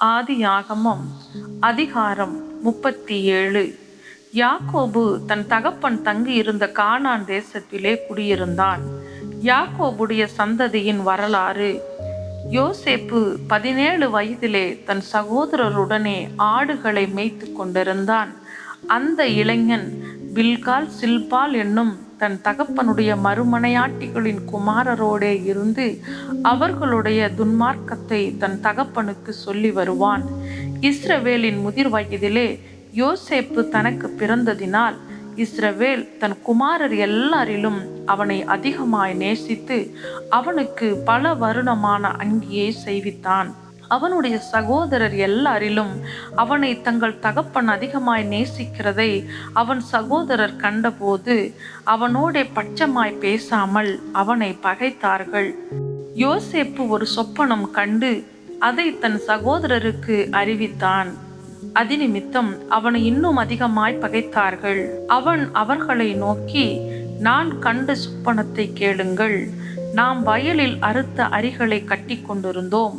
ஆதியாகமம் அதிகாரம் 37. யாக்கோபு தன் தகப்பன் தங்கியிருந்த கானான் தேசத்திலே குடியிருந்தான். யாக்கோபுடைய சந்ததியின் வரலாறு. யோசேப்பு 17 வயதிலே தன் சகோதரருடனே ஆடுகளை மேய்த்து கொண்டிருந்தான். அந்த இளைஞன் பில்காள் சில்பாள் என்னும் தன் தகப்பனுடைய மறுமனையாட்டிகளின் குமாரரோடே இருந்து அவர்களுடைய துன்மார்க்கத்தை தன் தகப்பனுக்கு சொல்லி வருவான். இஸ்ரவேலின் முதிர் வயதிலே யோசேப்பு தனக்கு பிறந்ததினால் இஸ்ரவேல் தன் குமாரர் எல்லாரிலும் அவனை அதிகமாய் நேசித்து அவனுக்கு பல வருணமான அங்கியை செய்வித்தான். அவனுடைய சகோதரர் எல்லாரிலும் அவனை தங்கள் தகப்பன் அதிகமாய் நேசிக்கிறதை அவன் சகோதரர் கண்டபோது அவனோடே பட்சமாய் பேசாமல் அவனை பகைத்தார்கள். யோசேப்பு ஒரு சொப்பனம் கண்டு அதை தன் சகோதரருக்கு அறிவித்தான். அதிநிமித்தம் அவனை இன்னும் அதிகமாய் பகைத்தார்கள். அவன் அவர்களை நோக்கி, நான் கண்ட சொப்பனத்தை கேளுங்கள். நாம் வயலில் அறுத்த அரிகளை கட்டி கொண்டிருந்தோம்.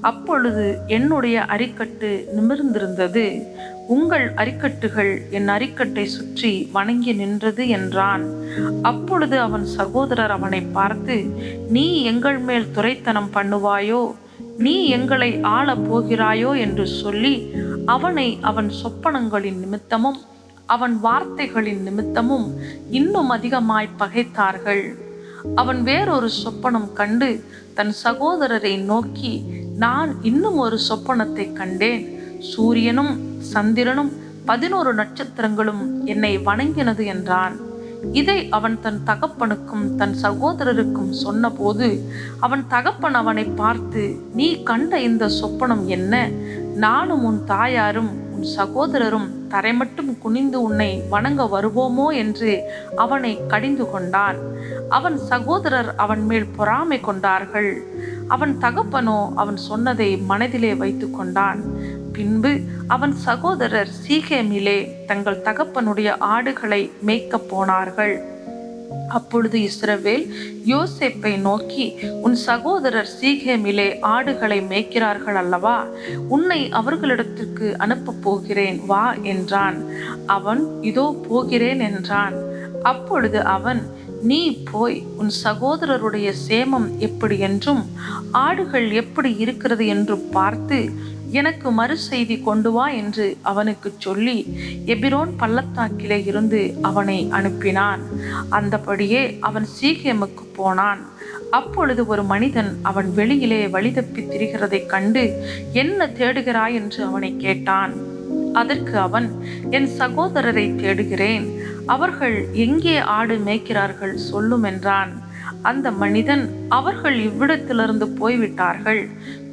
அப்பொழுது என்னுடைய அரிக்கட்டு நிமிர்ந்திருந்தது. உங்கள் அரிக்கட்டுகள் என் அரிக்கட்டை சுற்றி வணங்கி நின்றது என்றான். அப்பொழுது அவன் சகோதரர் அவனை பார்த்து, நீ எங்கள் மேல் துரைத்தனம் பண்ணுவாயோ, நீ எங்களை ஆளப் போகிறாயோ என்று சொல்லி அவனை அவன் சொப்பனங்களின் நிமித்தமும் அவன் வார்த்தைகளின் நிமித்தமும் இன்னும் அதிகமாய் பகைத்தார்கள். அவன் வேறொரு சொப்பனம் கண்டு தன் சகோதரரை நோக்கி, நான் இன்னும் ஒரு சொப்பனத்தை கண்டேன். சூரியனும் சந்திரனும் 11 நட்சத்திரங்களும் என்னை வணங்கினது என்றான். இதை அவன் தன் தகப்பனுக்கும் தன் சகோதரருக்கும் சொன்னபோது அவன் தகப்பன் அவனை பார்த்து, நீ கண்ட இந்த சொப்பனம் என்ன? நானும் உன் தாயாரும் உன் சகோதரரும் தரை மட்டும் குனிந்து உன்னை வணங்க வருவோமோ என்று அவனை கடிந்து கொண்டான். அவன் சகோதரர் அவன் மேல் பொறாமை கொண்டார்கள். அவன் தகப்பனோ அவன் சொன்னதை மனதிலே வைத்து கொண்டான். பின்பு அவன் சகோதரர் சீகேமிலே தங்கள் தகப்பனுடைய ஆடுகளை மேய்க்கப் போனார்கள். அப்பொழுது இஸ்ரவேல் யோசேப்பை நோக்கி, உன் சகோதரர் சீகேமிலே ஆடுகளை மேய்க்கிறார்கள் அல்லவா? உன்னை அவர்களிடத்திற்கு அனுப்பப் போகிறேன், வா என்றான். அவன், இதோ போகிறேன் என்றான். அப்பொழுது அவன், நீ போய் உன் சகோதரருடைய சேமம் எப்படி என்றும் ஆடுகள் எப்படி இருக்கிறது என்றும் பார்த்து எனக்கு மறு செய்தி கொண்டு வா என்று அவனுக்கு சொல்லி எபிரோன் பள்ளத்தாக்கிலே இருந்து அவனை அனுப்பினான். அந்தபடியே அவன் சீகேமுக்கு போனான். அப்பொழுது ஒரு மனிதன் அவன் வெளியிலே வழி தப்பி திரிகிறதை கண்டு, என்ன தேடுகிறாய் என்று அவனை கேட்டான். அதற்கு அவன், என் சகோதரரை தேடுகிறேன். அவர்கள் எங்கே ஆடு மேய்க்கிறார்கள் சொல்லும் என்றான். அந்த மனிதன், அவர்கள் இவ்விடத்திலிருந்து போய்விட்டார்கள்,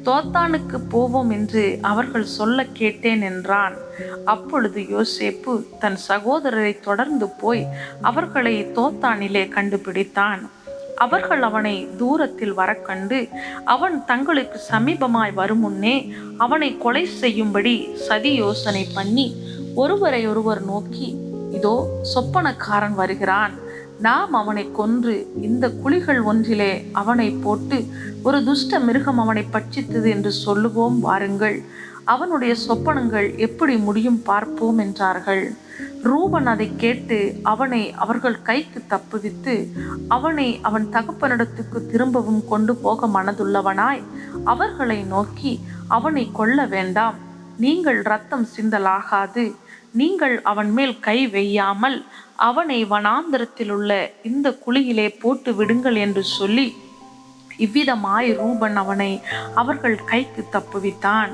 தோத்தானுக்கு போவோம் என்று அவர்கள் சொல்ல கேட்டேன் என்றான். அப்பொழுது யோசேப்பு தன் சகோதரரை தொடர்ந்து போய் அவர்களை தோத்தானிலே கண்டுபிடித்தான். அவர்கள் அவனை தூரத்தில் வர கண்டு அவன் தங்களுக்கு சமீபமாய் வரும் முன்னே அவனை கொலை செய்யும்படி சதி யோசனை பண்ணி ஒருவரை ஒருவர் நோக்கி, இதோ சொப்பனக்காரன் வருகிறான், நாம் அவனை கொன்று இந்த குழிகள் ஒன்றிலே அவனை போட்டு ஒரு துஷ்ட மிருகம் அவனை பட்சித்தது என்று சொல்லுவோம், வாருங்கள், அவனுடைய சொப்பனங்கள் எப்படி முடியும் பார்ப்போம் என்றார்கள். ரூபன் அதை கேட்டு அவனை அவர்கள் கைக்கு தப்புவித்து அவனை அவன் தகப்பனிடத்துக்கு திரும்பவும் கொண்டு போக மனதுள்ளவனாய் அவர்களை நோக்கி, அவனை கொல்ல வேண்டாம், நீங்கள் இரத்தம் சிந்தலாகாது, நீங்கள் அவன் மேல் கை வையாமல் அவனை வனாந்தரத்தில் உள்ள இந்த குழியிலே போட்டு விடுங்கள் என்று சொல்லி இவ்விதமாய் ரூபன் அவனை அவர்கள் கைக்கு தப்புவித்தான்.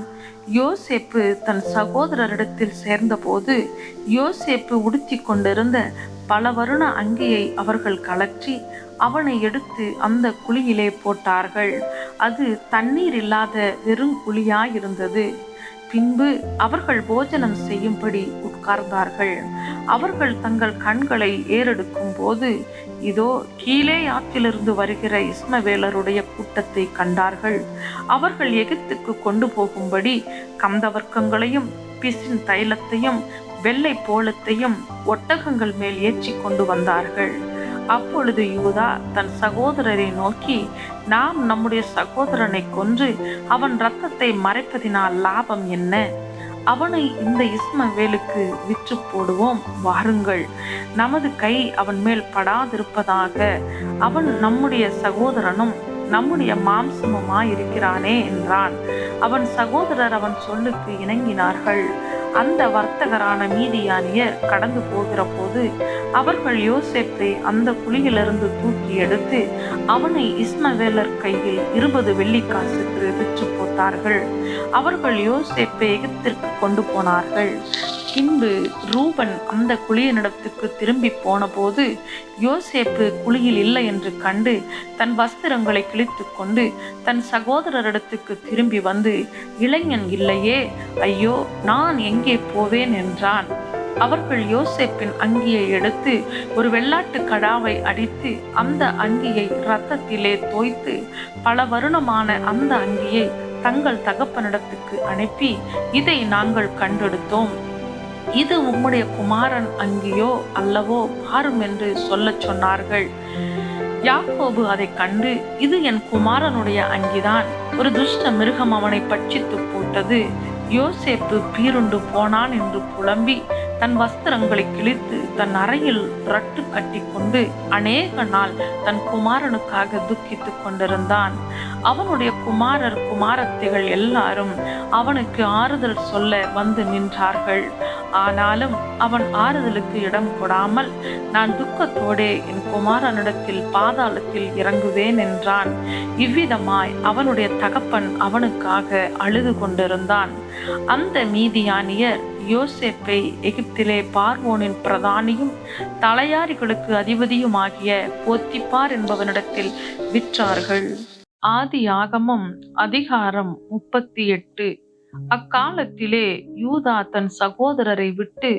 யோசேப்பு தன் சகோதரரிடத்தில் சேர்ந்தபோது யோசேப்பு உடுத்தி கொண்டிருந்த பல வருண அங்கியை அவர்கள் கலற்றி அவனை எடுத்து அந்த குழியிலே போட்டார்கள். அது தண்ணீர் இல்லாத வெறும் குழியாயிருந்தது. பின்பு அவர்கள் போஜனம் செய்யும்படி உட்கார்ந்தார்கள். அவர்கள் தங்கள் கண்களை ஏறெடுக்கும் போது இதோ கீலேயாத்திலிருந்து வருகிற இஸ்மவேலருடைய கூட்டத்தை கண்டார்கள். அவர்கள் எகிப்துக்கு கொண்டு போகும்படி கந்தவர்க்கங்களையும் பிசின் தைலத்தையும் வெள்ளை போலத்தையும் ஒட்டகங்கள் மேல் ஏற்றி கொண்டு வந்தார்கள். அப்பொழுது யூதா தன் சகோதரரை நோக்கி, நாம் நம்முடைய சகோதரனை கொன்று அவன் இரத்தத்தை மறைப்பதினால் லாபம் என்ன? அவனை இந்த இஸ்மவேலுக்கு விற்று போடுவோம், வாருங்கள். நமது கை அவன் மேல் படாதிருப்பதாக. அவன் நம்முடைய சகோதரனும் நம்முடைய மாம்சமுமாயிருக்கிறானே என்றான். அவன் சகோதரர் அவன் சொல்லுக்கு இணங்கினார்கள். அந்த வர்த்தகரான மீதியானியர் கடந்து போகிற போது அவர்கள் யோசேப்பை அந்த குழியிலிருந்து தூக்கி எடுத்து அவனை இஸ்மவேலர் கையில் 20 வெள்ளிக்காசுக்கு விற்று போட்டார்கள். அவர்கள் யோசேப்பை எகிப்திற்கு கொண்டு போனார்கள். பின்பு ரூபன் அந்த குழியினிடத்துக்கு திரும்பி போன போது யோசேப்பு குழியில் இல்லை என்று கண்டு தன் வஸ்திரங்களை கிழித்து கொண்டு தன் சகோதரரிடத்துக்கு திரும்பி வந்து, இளைஞன் இல்லையே, ஐயோ நான் எங்கே போவேன் என்றான். அவர்கள் யோசேப்பின் அங்கியை எடுத்து ஒரு வெள்ளாட்டு கடாவை அடித்து அந்த அங்கியை இரத்தத்திலே தோய்த்து பல வருணமான அந்த அங்கியை தங்கள் தகப்பனிடத்துக்கு அனுப்பி, இதை நாங்கள் கண்டெடுத்தோம், இது உம்முடைய குமாரன் அங்கியோ அல்லவோ, பாரும் என்று சொல்லச் சொன்னார்கள். யாக்கோபு அதை கண்டு, இது என் குமாரனுடைய அங்கிதான், ஒரு துஷ்ட மிருகம் அவனை பட்சித்து போட்டது, யோசேப்பு பீருண்டு போனான் என்று புலம்பி தன் வஸ்திரங்களை கிழித்து தன் அறையில் ரட்டு கட்டி கொண்டு அநேக நாள் தன் குமாரனுக்காக துக்கித்து கொண்டிருந்தான். அவனுடைய குமாரர் குமாரத்திகள் எல்லாரும் அவனுக்கு ஆறுதல் சொல்ல வந்து நின்றார்கள். ஆனாலும் அவன் ஆறுதலுக்கு இடம் கொடாமல், நான் துக்கத்தோடே என் குமாரனிடத்தில் பாதாளத்தில் இறங்குவேன் என்றான். இவ்விதமாய் அவனுடைய தகப்பன் அவனுக்காக அழுது கொண்டிருந்தான். அந்த மீதியானியர் யோசேப்பை எகிப்திலே பார்வோனின் பிரதானியும் தலையாரிகளுக்கு அதிபதியுமாகிய போத்திபார் என்பவனிடத்தில் விற்றார்கள். ஆதியாகமம் அதிகாரம் 38. அக்காலத்திலே யூதா தன் சகோதரரை விட்டு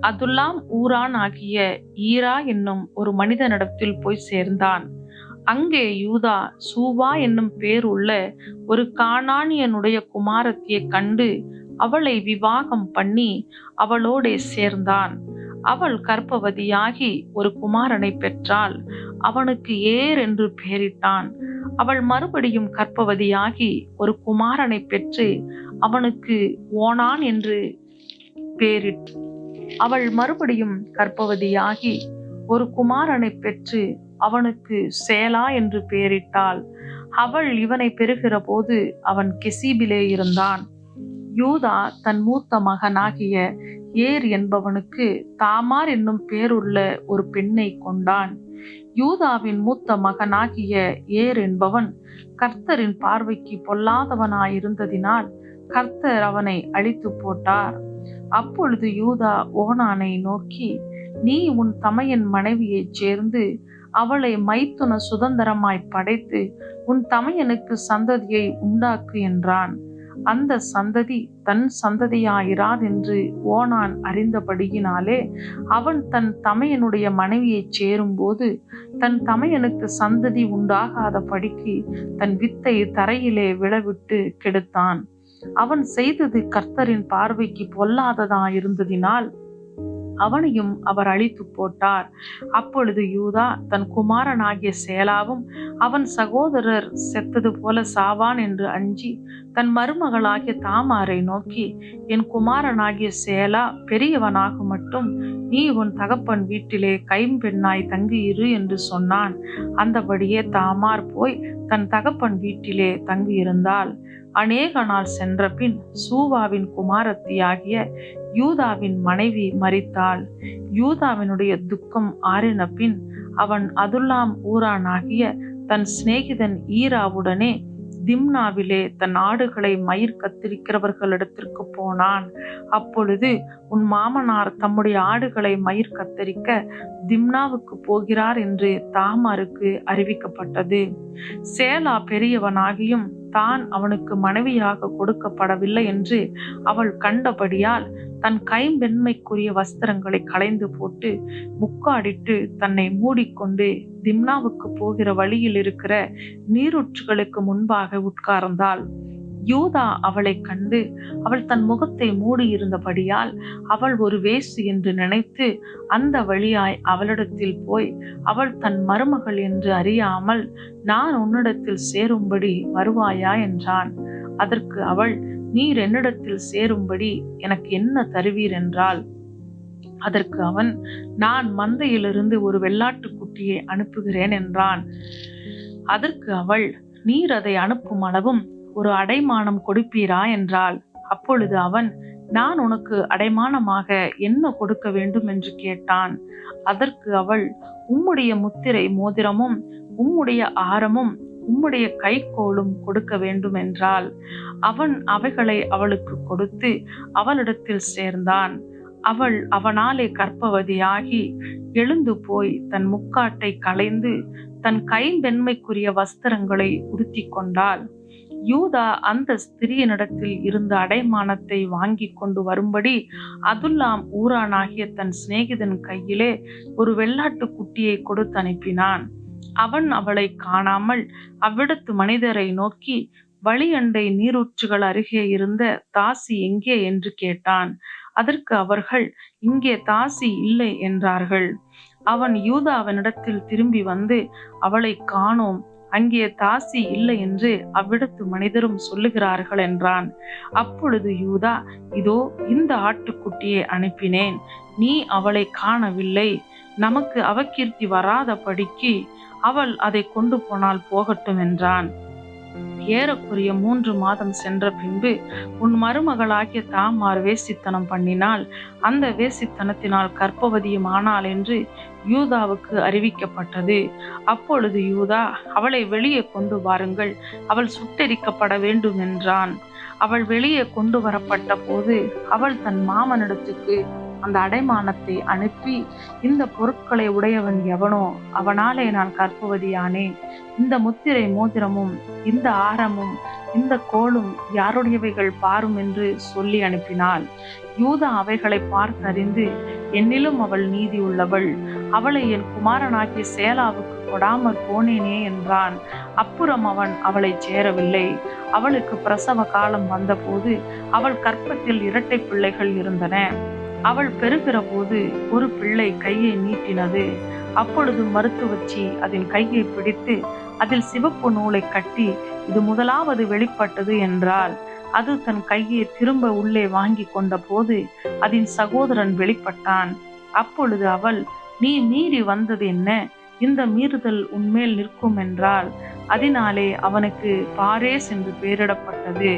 அதுல்லாம் ஊரான் ஆகிய ஈரா என்னும் ஒரு மனிதனிடத்தில் போய் சேர்ந்தான். அங்கே யூதா சூவா என்னும் பேருள்ள ஒரு கானானியனுடைய குமாரத்தியை கண்டு அவளை விவாகம் பண்ணி அவளோடே சேர்ந்தான். அவள் கர்ப்பவதியாகி ஒரு குமாரனை பெற்றாள். அவனுக்கு ஏர் என்று பெயரிட்டான். அவள் மறுபடியும் கர்ப்பவதியாகி ஒரு குமாரனை பெற்று அவனுக்கு ஓனான் என்று பெயரிட்டு அவள் மறுபடியும் கர்ப்பவதியாகி ஒரு குமாரனை பெற்று அவனுக்கு சேலா என்று பெயரிட்டாள். அவள் இவனை பெறுகிற போது அவன் கெசீபிலே இருந்தான். யூதா தன் மூத்த மகனாகிய ஏர் என்பவனுக்கு தாமார் என்னும் பேருள்ள ஒரு பெண்ணை கொண்டான். யூதாவின் மூத்த மகனாகிய ஏர் என்பவன் கர்த்தரின் பார்வைக்கு பொல்லாதவனாயிருந்ததினால் கர்த்தர் அவனை அழித்து போட்டார். அப்பொழுது யூதா ஓனானை நோக்கி, நீ உன் தமையன் மனைவியைச் சேர்ந்து அவளை மைத்துன சுதந்திரமாய் படைத்து உன் தமையனுக்கு சந்ததியை உண்டாக்கு என்றான். அந்த சந்ததி தன் சந்ததியாயிராதென்று ஓனான் அறிந்தபடியினாலே அவன் தன் தமையனுடைய மனைவியைச் சேரும்போது தன் தமையனுக்கு சந்ததி உண்டாகாத படிக்கு தன் வித்தை தரையிலே விழவிட்டு கெடுத்தான். அவன் செய்தது கர்த்தரின் பார்வைக்கு பொல்லாததாயிருந்ததினால் அவனையும் அவர் அழித்து போட்டார். அப்பொழுது யூதா தன் குமாரனாகிய சேலாவும் அவன் சகோதரர் செத்தது போல சாவான் என்று அஞ்சி தன் மருமகளாகிய தாமாரை நோக்கி, என் குமாரனாகிய சேலா பெரியவனாக மட்டும் நீ உன் தகப்பன் வீட்டிலே கைம்பெண்ணாய் தங்கியிரு என்று சொன்னான். அந்தபடியே தாமார் போய் தன் தகப்பன் வீட்டிலே தங்கியிருந்தாள். அநேக நாள் சென்ற பின் சூவாவின் குமாரத்தியாகிய யூதாவின் மனைவி மரித்தாள். யூதாவினுடைய துக்கம் ஆறின பின் அவன் அதுல்லாம் ஊரானாகிய தன் சிநேகிதன் ஈராவுடனே திம்னாவிலே தன் ஆடுகளை மயிர் கத்தரிக்கிறவர்களிடத்திற்கு போனான். அப்பொழுது, உன் மாமனார் தம்முடைய ஆடுகளை மயிர் கத்தரிக்க திம்னாவுக்கு போகிறார் என்று தாமாருக்கு அறிவிக்கப்பட்டது. சேலா பெரியவனாகியும் தான் அவனுக்கு மனைவியாக கொடுக்கப்படவில்லை என்று அவள் கண்டபடியால் தன் கைம்பெண்மைக்குரிய வஸ்திரங்களை களைந்து போட்டு முக்காடிட்டு தன்னை மூடிக்கொண்டு திம்னாவுக்கு போகிற வழியில் இருக்கிற நீரூற்றுகளுக்கு முன்பாக உட்கார்ந்தாள். யூதா அவளை கண்டு அவள் தன் முகத்தை மூடியிருந்தபடியால் அவள் ஒரு வேசி என்று நினைத்து அந்த வழியாய் அவளிடத்தில் போய், அவள் தன் மருமகள் என்று அறியாமல், நான் உன்னிடத்தில் சேரும்படி வருவாயா என்றான். அதற்கு அவள், நீர் என்னிடத்தில் சேரும்படி எனக்கு என்ன தருவீர் என்றாள். அதற்கு அவன், நான் மந்தையிலிருந்து ஒரு வெள்ளாட்டுக்குட்டியை அனுப்புகிறேன் என்றான். அதற்கு அவள், நீர் அதை அனுப்பும் அளவும் ஒரு அடைமானம் கொடுப்பீரா என்றாள். அப்பொழுது அவன், நான் உனக்கு அடைமானமாக என்ன கொடுக்க வேண்டும் என்று கேட்டான். அதற்கு அவள், உம்முடைய முத்திரை மோதிரமும் உம்முடைய ஆரமும் உம்முடைய கைக்கோளும் கொடுக்க வேண்டும் என்றாள். அவன் அவைகளை அவளுக்கு கொடுத்து அவளிடத்தில் சேர்ந்தான். அவள் அவனாலே கர்ப்பவதியாகி எழுந்து போய் தன் முக்காட்டை களைந்து தன் கைம்பெண்மைக்குரிய வஸ்திரங்களை உடுத்தி கொண்டாள். யூதா அந்த ஸ்திரீனிடத்தில் இருந்த அடைமானத்தை வாங்கி கொண்டு வரும்படி அதுல்லாம் ஊரானாகிய தன் சிநேகிதன் கையிலே ஒரு வெள்ளாட்டு குட்டியை கொடுத்து அனுப்பினான். அவன் அவளை காணாமல் அவ்விடத்து மனிதரை நோக்கி, வழியண்டை நீரூற்றுகள் அருகே இருந்த தாசி எங்கே என்று கேட்டான். அதற்கு அவர்கள், இங்கே தாசி இல்லை என்றார்கள். அவன் யூதாவினிடத்தில் திரும்பி வந்து, அவளை காணோம், அங்கே தாசி இல்லை என்று அவ்விடத்து மனிதரும் சொல்லுகிறார்கள் என்றான். அப்பொழுது யூதா, இதோ இந்த ஆட்டுக்குட்டியை அனுப்பினேன், நீ அவளை காணவில்லை, நமக்கு அவகீர்த்தி வராதபடிக்கு அவள் அதை கொண்டு போனால் போகட்டும் என்றான். ஏறக்குறைய 3 மாதம் சென்ற பின்பு, உன் மருமகளாகிய தாமார் வேசித்தனம் பண்ணினால், அந்த வேசித்தனத்தினால் கர்ப்பவதியும் ஆனாள் என்று யூதாவுக்கு அறிவிக்கப்பட்டது. அப்பொழுது யூதா, அவளை வெளியே கொண்டு வாருங்கள், அவள் சுட்டெரிக்கப்பட வேண்டும் என்றான். அவள் வெளியே கொண்டு வரப்பட்ட போது அவள் தன் மாமனிடத்துக்கு அந்த அடைமானத்தை அனுப்பி, இந்த பொருட்களை உடையவன் எவனோ அவனாலே நான் கர்ப்பவதியானேன், இந்த முத்திரை மோதிரமும் இந்த ஆரமும் இந்த கோலும் யாருடையவைகள் பாரும் என்று சொல்லி அனுப்பினாள். யூதா அவைகளை பார்த்தறிந்து, என்னிலும் அவள் நீதி உள்ளவள், அவளை என் குமாரனாகிய சேலாவுக்கு கொடாமற் போனேனே என்றான். அப்புறம் அவன் அவளை சேரவில்லை. அவளுக்கு பிரசவ காலம் வந்தபோது அவள் கர்ப்பத்தில் 2 பிள்ளைகள் இருந்தன. அவள் பெறுகிற போது ஒரு பிள்ளை கையை நீட்டினது. அப்பொழுது மருத்துவச்சி அதன் கையை பிடித்து அதில் சிவப்பு நூலை கட்டி, இது முதலாவது வெளிப்பட்டது என்றால். அது தன் கையை திரும்ப உள்ளே வாங்கி கொண்ட போது அதன் சகோதரன் வெளிப்பட்டான். அப்பொழுது அவள், நீ மீறி வந்தது என்ன, இந்த மீறுதல் உன்மேல் நிற்கும் என்றால். அதனாலே அவனுக்கு பாரேஸ் என்று பெயரிடப்பட்டது.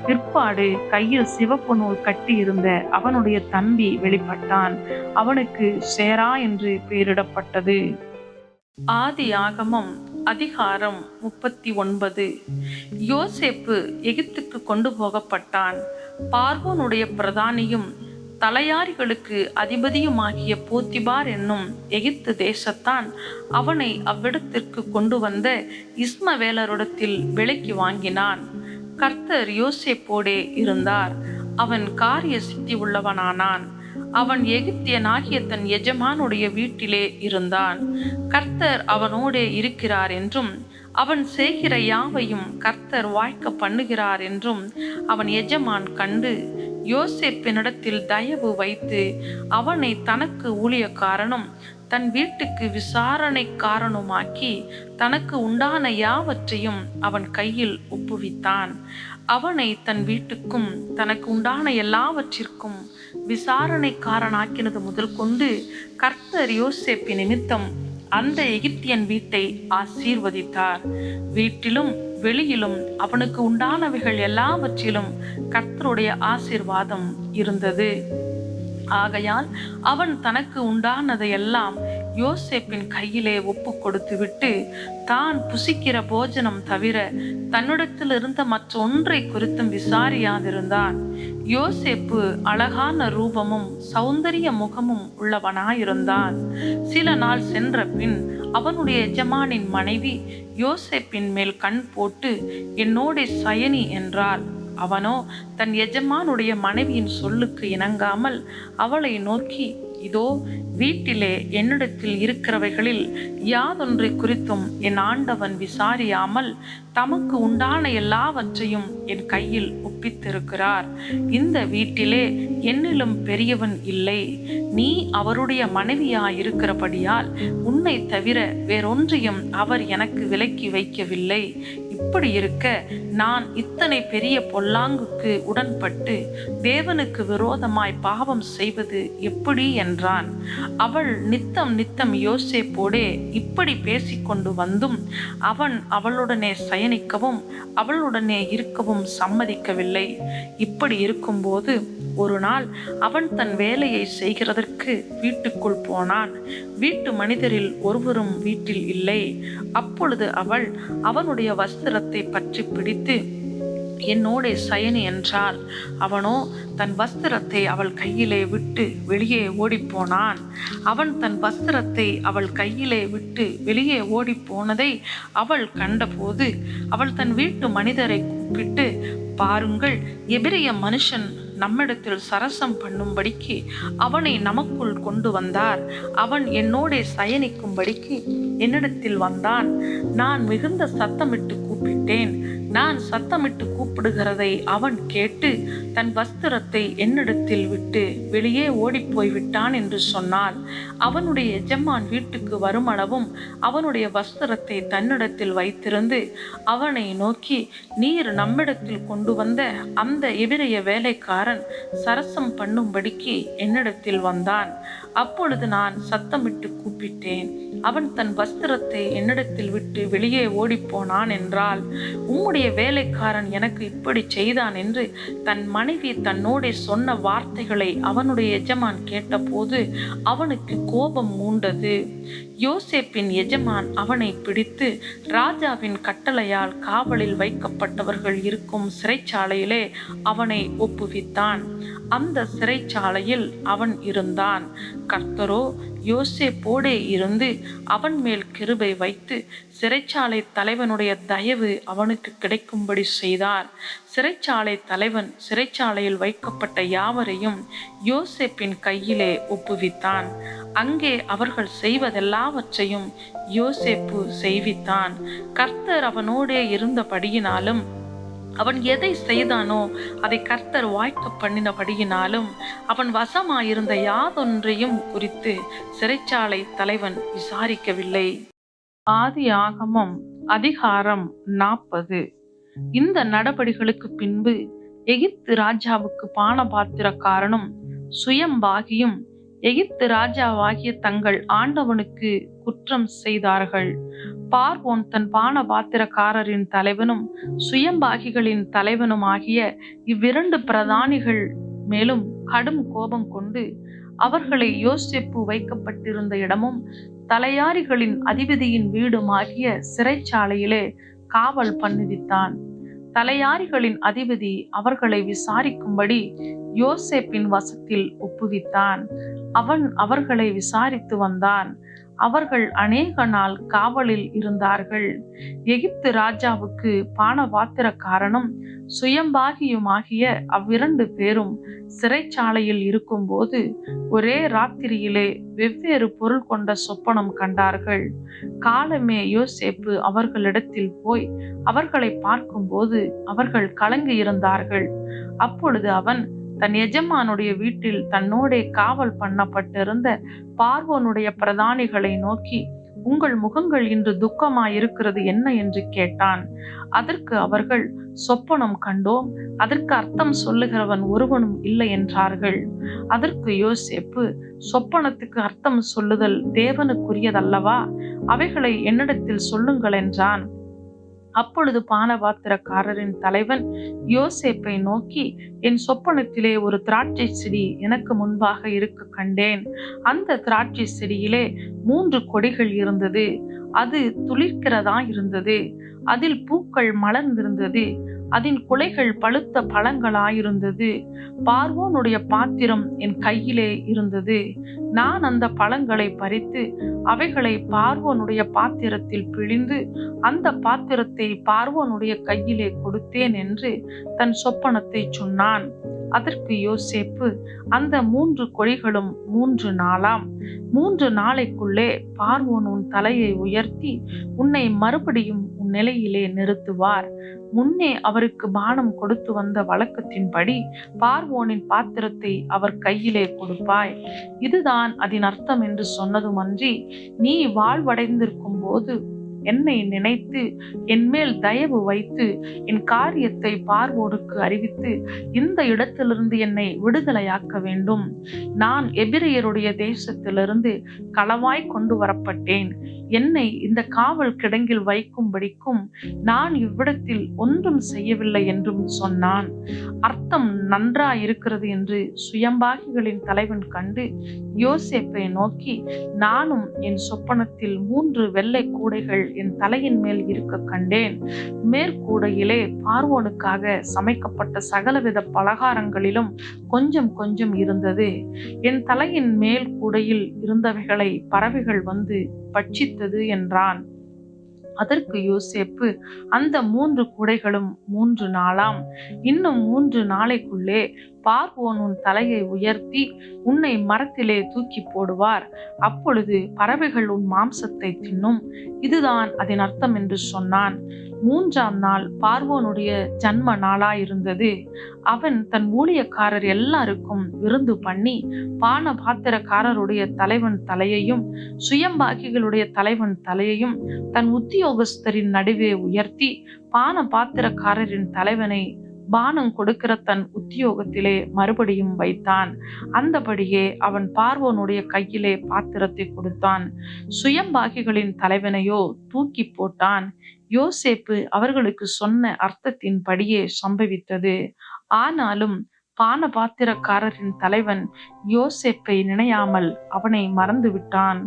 பிற்பாடு கையில் சிவப்பு நூல் கட்டி இருந்த அவனுடைய தம்பி வெளிப்பட்டான். அவனுக்கு சேரா என்று பெயரிடப்பட்டது. ஆதியாகமம் அதிகாரம் 39. யோசேப்பு எகிப்துக்கு கொண்டு போகப்பட்டான். பார்வோனுடைய பிரதானியும் தலையாரிகளுக்கு அதிபதியுமாகிய போத்திபார் என்னும் எகிப்து தேசத்தான் அவனை அவ்விடத்திற்கு கொண்டு வந்த இஸ்மவேலரிடத்தில் விலைக்கு வாங்கினான். கர்த்தர் யோசேப்போடே இருந்தார். அவன் காரிய சித்தி உள்ளவனானான். அவன் எகிப்தியனாகிய தன் எஜமானுடைய வீட்டிலே இருந்தான். கர்த்தர் அவனோடே இருக்கிறார் என்றும் அவன் செய்கிற யாவையும் கர்த்தர் வாய்க்க பண்ணுகிறார் என்றும் அவன் எஜமான் கண்டு யோசேப்பினிடத்தில் தயவு வைத்து அவனை தனக்கு ஊழியக்காரனும் தன் வீட்டுக்கு விசாரணைக்காரனுமாக்கி தனக்கு உண்டான யாவற்றையும் அவன் கையில் ஒப்புவித்தான். அவனை தன் வீட்டுக்கும் தனக்கு உண்டான எல்லாவற்றிற்கும் விசாரணைக்காரனாக்கினது முதல் கொண்டு கர்த்தர் யோசேப்பு நிமித்தம் அந்த எகிப்தியன் வீட்டை ஆசீர்வதித்தார். வீட்டிலும் வெளியிலும் அவனுக்கு உண்டானவைகள் எல்லாவற்றிலும் கர்த்தருடைய ஆசீர்வாதம் இருந்தது. ஆகையால் அவன் தனக்கு உண்டானதையெல்லாம் யோசேப்பின் கையிலே ஒப்பு கொடுத்து விட்டு தான் புசிக்கிற போஜனம் தவிர தன்னிடத்தில் இருந்த மற்ற ஒன்றை குறித்தும் விசாரியாதிருந்தான். யோசேப்பு அழகான ரூபமும் சௌந்தரிய முகமும் உள்ளவனாயிருந்தான். சில நாள் சென்ற பின் அவனுடைய எஜமானின் மனைவி யோசேப்பின் மேல் கண் போட்டு, என்னோடே சயனி என்றாள். அவனோ தன் எஜமானுடைய மனைவியின் சொல்லுக்கு இணங்காமல் அவளை நோக்கி, இதோ வீட்டிலே என்னிடத்தில் இருக்கிறவைகளில் யாதொன்றை குறித்தும் என் ஆண்டவன் விசாரியாமல் தமக்கு உண்டான எல்லாவற்றையும் என் கையில் ஒப்பித்திருக்கிறார். இந்த வீட்டிலே என்னிலும் பெரியவன் இல்லை. நீ அவருடைய மனைவியாயிருக்கிறபடியால் உன்னை தவிர வேறொன்றையும் அவர் எனக்கு விலக்கி வைக்கவில்லை. இப்படி இருக்க நான் இத்தனை பெரிய பொல்லாங்குக்கு உடன்பட்டு தேவனுக்கு விரோதமாய் பாவம் செய்வது எப்படி என்றான். அவள் நித்தம் நித்தம் யோசேப்போடே இப்படி பேசிக்கொண்டு வந்தும் அவன் அவளுடனே சயனிக்கவும் அவளுடனே இருக்கவும் சம்மதிக்கவில்லை. இப்படி இருக்கும்போது ஒரு நாள் அவன் தன் வேலையை செய்கிறதற்கு வீட்டுக்குள் போனான். வீட்டு மனிதரில் ஒருவரும் வீட்டில் இல்லை. அப்பொழுது அவள் அவனுடைய வஸ்திரத்தை பற்றி பிடித்து என்னோடே சயனி என்றாள். அவனோ தன் வஸ்திரத்தை அவள் கையிலே விட்டு வெளியே ஓடிப்போனான். அவன் தன் வஸ்திரத்தை அவள் கையிலே விட்டு வெளியே ஓடிப்போனதை அவள் கண்டபோது அவள் தன் வீட்டு மனிதரை கூப்பிட்டு, பாருங்கள், எபிரெய மனுஷன் நம்மிடத்தில் சரசம் பண்ணும்படிக்கு அவனை நமக்குள் கொண்டு வந்தார். அவன் என்னோடே சயனிக்கும்படிக்கு என்னிடத்தில் வந்தான். நான் மிகுந்த சத்தமிட்டு கூப்பிட்டேன். நான் சத்தமிட்டு கூப்பிடுகிறதை அவன் கேட்டு தன் வஸ்திரத்தை என்னிடத்தில் விட்டு வெளியே ஓடிப்போய் விட்டான் என்று சொன்னாள். அவனுடைய எஜமான் வீட்டுக்கு வருமளவும் அவனுடைய வஸ்திரத்தை தன்னிடத்தில் வைத்திருந்து அவனை நோக்கி, நீர் நம்மிடத்தில் கொண்டு வந்த அந்த எபிரெய வேலைக்காரன் சரசம் பண்ணும்படிக்கு என்னிடத்தில் வந்தான். அப்பொழுது நான் சத்தமிட்டு கூப்பிட்டேன். அவன் தன் வஸ்திரத்தை என்னிடத்தில் விட்டு வெளியே ஓடிப்போனான் என்றால், உம்முடைய வேலைக்காரன் எனக்கு இப்படி செய்தான் என்று தன் மனைவி தன்னோடே சொன்ன வார்த்தைகளை அவனுடைய எஜமான் கேட்டபோது அவனுக்கு கோபம் மூண்டது. யோசேப்பின் எஜமான் அவனை பிடித்து ராஜாவின் கட்டளையால் காவலில் வைக்கப்பட்டவர்கள் இருக்கும் சிறைச்சாலையிலே அவனை ஒப்புவித்தான். அந்த சிறைச்சாலையில் அவன் இருந்தான். கர்த்தரோ யோசேப்போடே இருந்து அவன் மேல் கிருபை வைத்து சிறைச்சாலை தலைவனுடைய தயவு அவனுக்கு கிடைக்கும்படி செய்தார். சிறைச்சாலை தலைவன் சிறைச்சாலையில் வைக்கப்பட்ட யாவரையும் யோசேப்பின் கையிலே ஒப்புவித்தான். அங்கே அவர்கள் செய்வதெல்லாவற்றையும் யோசேப்பு செய்வித்தான். கர்த்தர் அவனோடே இருந்தபடியினாலும் அவன் எதை செய்தானோ அதை கர்த்தர் வாய்க்க பண்ணினபடியினாலும் அவன் வசமாயிருந்த யாதொன்றையும் குறித்து சிறைச்சாலை தலைவன் விசாரிக்கவில்லை. ஆதியாகமம் அதிகாரம் 40. இந்த நடபடிகளுக்கு பின்பு எகிப்து ராஜாவுக்கு பானபாத்திரக்காரனும் சுயம்பாகியும் எகிப்து ராஜாவாகிய தங்கள் ஆண்டவனுக்கு குற்றம் செய்தார்கள். பார்வோன் தன் பானபாத்திரக்காரரின் தலைவனும் சுயம்பாகிகளின் தலைவனும் ஆகிய இவ்விரண்டு பிரதானிகள் மேலும் கடும் கோபம் கொண்டு அவர்களை யோசேப்பு வைக்கப்பட்டிருந்த இடமும் தலையாரிகளின் அதிபதியின் வீடுமாகிய சிறைச்சாலையிலே காவல் பண்ணுவித்தான். தலையாரிகளின் அதிபதி அவர்களை விசாரிக்கும்படி யோசேப்பின் வசத்தில் ஒப்புவித்தான். அவன் அவர்களை விசாரித்து வந்தான். அவர்கள் அநேக நாள் காவலில் இருந்தார்கள். எகிப்து ராஜாவுக்கு பானபாத்திரக்காரனும் சுயம்பாகியுமாகிய அவ்விரண்டு பேரும் சிறைச்சாலையில் இருக்கும்போது ஒரே ராத்திரியிலே வெவ்வேறு பொருள் கொண்ட சொப்பனம் கண்டார்கள். காலமே யோசேப்பு அவர்களிடத்தில் போய் அவர்களை பார்க்கும்போது அவர்கள் கலங்கி இருந்தார்கள். அப்பொழுது அவன் தன் எஜமானுடைய வீட்டில் தன்னோடே காவல் பண்ணப்பட்டிருந்த பார்வோனுடைய பிரதானிகளை நோக்கி, உங்கள் முகங்கள் இன்று துக்கமாயிருக்கிறது என்ன என்று கேட்டான். அதற்கு அவர்கள், சொப்பனம் கண்டோம், அதற்கு அர்த்தம் சொல்லுகிறவன் ஒருவனும் இல்லை என்றார்கள். அதற்கு யோசேப்பு, சொப்பனத்துக்கு அர்த்தம் சொல்லுதல் தேவனுக்குரியதல்லவா? அவைகளை என்னிடத்தில் சொல்லுங்கள் என்றான். அப்பொழுது பானபாத்திரக்காரரின் தலைவன் யோசேப்பை நோக்கி, என் சொப்பனத்திலே ஒரு திராட்சை செடி எனக்கு முன்பாக இருக்க கண்டேன். அந்த திராட்சை செடியிலே 3 கொடிகள் இருந்தது. அது துளிர்க்கிறதா இருந்தது. அதில் பூக்கள் மலர்ந்திருந்தது. அதன் குலைகள் பழுத்த பழங்களாயிருந்தது. பார்வோனுடைய பாத்திரம் என் கையிலே இருந்தது. நான் அந்த பழங்களை பறித்து அவைகளை பார்வோனுடைய பாத்திரத்தில் பிழிந்து அந்த பாத்திரத்தை பார்வோனுடைய கையிலே கொடுத்தேன் என்று தன் சொப்பனத்தை சொன்னான். அதற்கு யோசேப்பு, அந்த 3 கொடிகளும் 3 நாளாம். 3 நாளைக்குள்ளே பார்வோன் உன் தலையை உயர்த்தி உன்னை மறுபடியும் உன் நிலையிலே நிறுத்துவார். முன்னே அவருக்கு பானம் கொடுத்து வந்த வழக்கத்தின்படி பார்வோனின் பாத்திரத்தை அவர் கையிலே கொடுப்பாய். இதுதான் அதன் அர்த்தம் என்று சொன்னதுமன்றி, நீ வாழ்வடைந்திருக்கும் போது என்னை நினைத்து என் மேல் தயவு வைத்து என் காரியத்தை பார்வோனுக்கு அறிவித்து இந்த இடத்திலிருந்து என்னை விடுதலையாக்க வேண்டும். நான் எபிரெயருடைய தேசத்திலிருந்து களவாய் கொண்டு வரப்பட்டேன். என்னை இந்த காவல் கிடங்கில் வைக்கும்படிக்கும் நான் இவ்விடத்தில் ஒன்றும் செய்யவில்லை என்றும் சொன்னான். அர்த்தம் நன்றாயிருக்கிறது என்று சுயம்பாகிகளின் தலைவன் கண்டு யோசேப்பை நோக்கி, நானும் என் சொப்பனத்தில் 3 வெள்ளை கூடைகள் என் தலையின் மேல் இருக்க கண்டேன். மேற்கூடையிலே பார்வோனுக்காக சமைக்கப்பட்ட சகலவித பலகாரங்களிலும் கொஞ்சம் கொஞ்சம் இருந்தது. என் தலையின் மேல் கூடையில் இருந்தவைகளை பறவைகள் வந்து பட்சித்தது என்றான். அதற்கு யோசேப்பு, அந்த 3 கூடைகளும் 3 நாளாம். இன்னும் 3 நாளைக்குள்ளே பார்வோன் உன் தலையை உயர்த்தி உன்னை மரத்திலே தூக்கி போடுவார். அப்பொழுது பறவைகள் உன் மாம்சத்தை தின்னும். இதுதான் அதன் அர்த்தம் என்று சொன்னான். 3ஆம் நாள் பார்வோனுடைய ஜன்ம நாளாயிருந்தது. அவன் தன் ஊழியக்காரர் எல்லாருக்கும் விருந்து பண்ணி பான பாத்திரக்காரருடைய தலைவன் தலையையும் சுயம்பாகிகளுடைய தலைவன் தலையையும் தன் உத்தியோகஸ்தரின் நடுவே உயர்த்தி பான பாத்திரக்காரரின் தலைவனை பானம் கொடுக்கிற தன் உத்தியோகத்திலே மறுபடியும் வைத்தான். அந்தபடியே அவன் பார்வோனுடைய கையிலே பாத்திரத்தை கொடுத்தான். சுயம்பாகிகளின் தலைவனையோ தூக்கி போட்டான். யோசேப்பு அவர்களுக்கு சொன்ன அர்த்தத்தின் படியே சம்பவித்தது. ஆனாலும் பான பாத்திரக்காரரின் தலைவன் யோசேப்பை நினையாமல் அவனை மறந்து விட்டான்.